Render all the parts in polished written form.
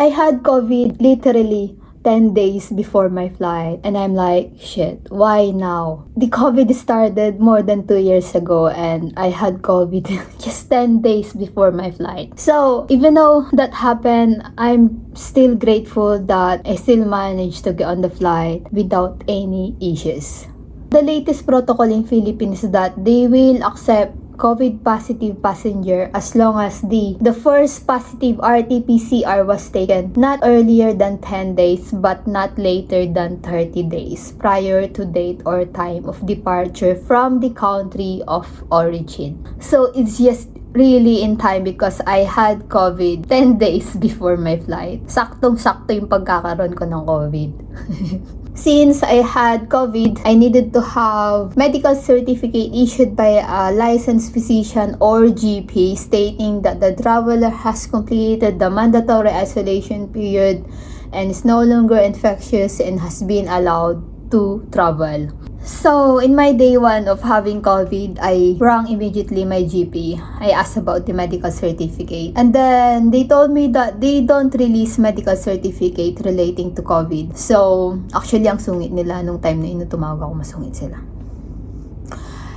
I had COVID literally 10 days before my flight, and I'm like, shit, why now? The COVID started more than 2 years ago, and I had COVID just 10 days before my flight. So even though that happened, I'm still grateful that I still managed to get on the flight without any issues. The latest protocol in Philippines is that they will accept COVID positive passenger as long as the first positive RT-PCR was taken not earlier than 10 days but not later than 30 days prior to date or time of departure from the country of origin. So it's just really in time because I had COVID 10 days before my flight. Saktong-sakto yung pagkakaroon ko ng COVID. Since I had COVID, I needed to have medical certificate issued by a licensed physician or GP stating that the traveler has completed the mandatory isolation period and is no longer infectious and has been allowed to travel. So, in my day 1 of having COVID, I rang immediately my GP. I asked about the medical certificate. And then, they told me that they don't release medical certificate relating to COVID. So, actually, ang sungit nila nung time na yun, tumawag ako, masungit sila.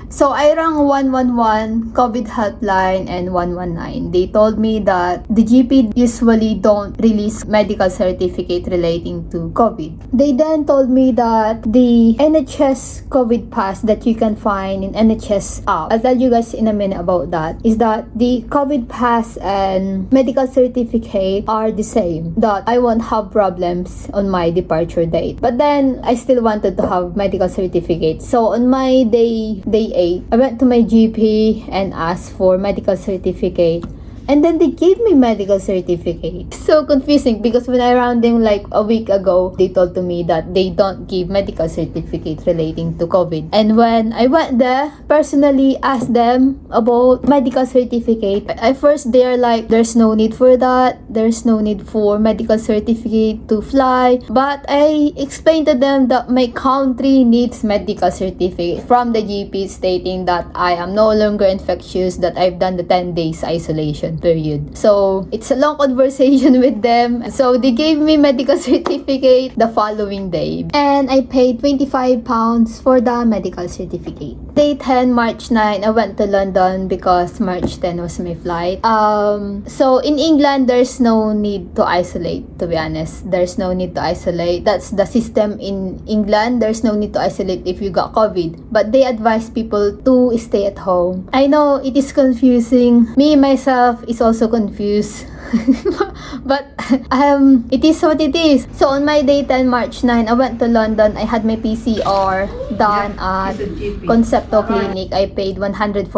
So, I rang 111, COVID helpline, and 119. They told me that the GP usually don't release medical certificate relating to COVID. They then told me that the NHS COVID pass that you can find in NHS app, I'll tell you guys in a minute about that, is that the COVID pass and medical certificate are the same. That I won't have problems on my departure date. But then, I still wanted to have medical certificate. So, on my day 8, I went to my GP and asked for medical certificate. And then they gave me medical certificate. So confusing because when I rang them like a week ago, they told to me that they don't give medical certificate relating to COVID. And when I went there, personally asked them about medical certificate. At first, they're like, there's no need for that. There's no need for medical certificate to fly. But I explained to them that my country needs medical certificate from the GP stating that I am no longer infectious, that I've done the 10 days isolation period. So, it's a long conversation with them. So, they gave me medical certificate the following day. And I paid 25 pounds for the medical certificate. Day 10, March 9, I went to London because March 10 was my flight. So, in England, there's no need to isolate, to be honest. There's no need to isolate. That's the system in England. There's no need to isolate if you got COVID. But they advise people to stay at home. I know it is confusing. Me, myself, is also confused. But it is what it is. So on my day 10 March 9, I went to London. I had my PCR done at Concepto Clinic. I paid 149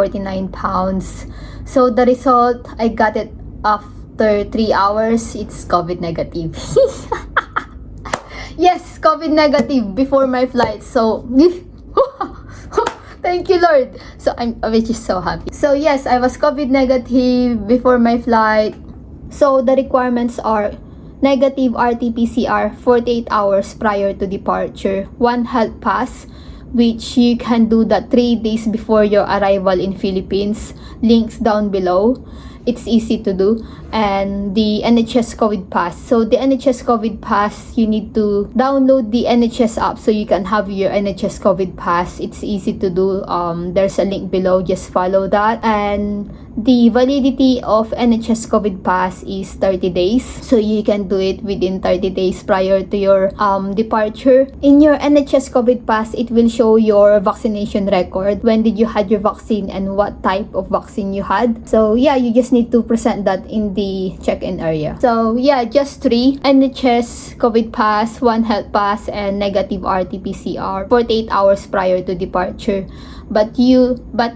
pounds. So the result, I got it after 3 hours. It's COVID negative. Yes, COVID negative before my flight. So thank you, Lord. So I'm just so happy. So yes, I was COVID negative before my flight. So the requirements are negative RT-PCR 48 hours prior to departure, 1 health pass, which you can do that 3 days before your arrival in Philippines. Links down below. It's easy to do. And the NHS COVID pass. So the NHS COVID pass, you need to download the NHS app so you can have your NHS COVID pass. It's easy to do. There's a link below. Just follow that. And the validity of NHS COVID pass is 30 days. So you can do it within 30 days prior to your departure. In your NHS COVID pass, it will show your vaccination record. When did you had your vaccine and what type of vaccine you had. So yeah, you just need to present that in the check-in area. So yeah, just 3 NHS COVID pass, 1 health pass, and negative RT-PCR 48 hours prior to departure. But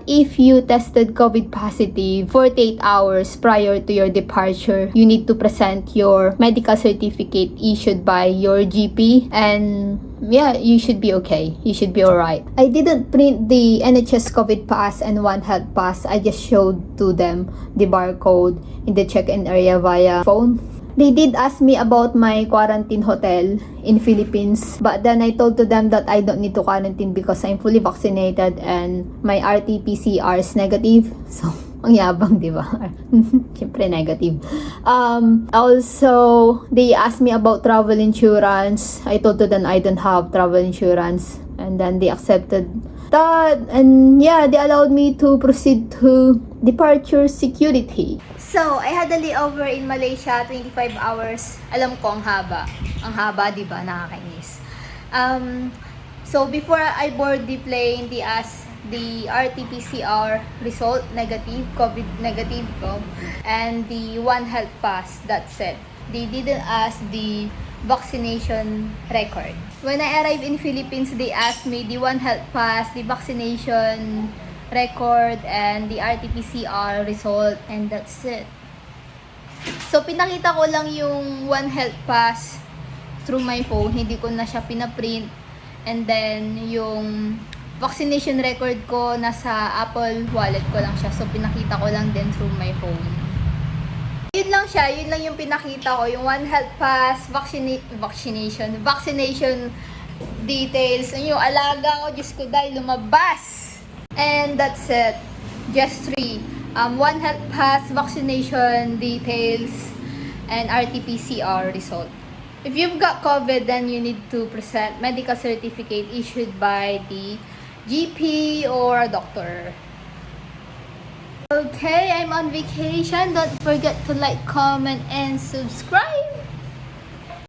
if you tested COVID positive 48 hours prior to your departure, you need to present your medical certificate issued by your GP, and yeah, you should be okay. You should be alright. I didn't print the NHS COVID pass and 1 health pass. I just showed to them the barcode in the check-in area via phone. They did ask me about my quarantine hotel in Philippines, but then I told to them that I don't need to quarantine because I'm fully vaccinated and my RT-PCR is negative. So Ang yabang, di ba? Siyempre negative. Also, they asked me about travel insurance. I told them I don't have travel insurance. And then they accepted that. And yeah, they allowed me to proceed to departure security. So, I had a layover in Malaysia, 25 hours. Alam ko, ang haba. Ang haba, di ba? Nakakainis. So, before I board the plane, they asked the RT-PCR result, negative, COVID negative ko, and the One Health Pass, that's it. They didn't ask the vaccination record. When I arrived in Philippines, they asked me the One Health Pass, the vaccination record, and the RT-PCR result, and that's it. So, pinakita ko lang yung One Health Pass through my phone, hindi ko na siya pinaprint, and then yung vaccination record ko nasa Apple Wallet ko lang siya. So, pinakita ko lang din through my phone. Yun lang siya. Yun lang yung pinakita ko. Yung One Health Pass, vaccination details. Yung alaga ko, Diyos ko dahil lumabas. And that's it. Just 3. One Health Pass, vaccination details, and RT-PCR result. If you've got COVID, then you need to present medical certificate issued by the GP or a doctor. Okay, I'm on vacation. Don't forget to like, comment, and subscribe.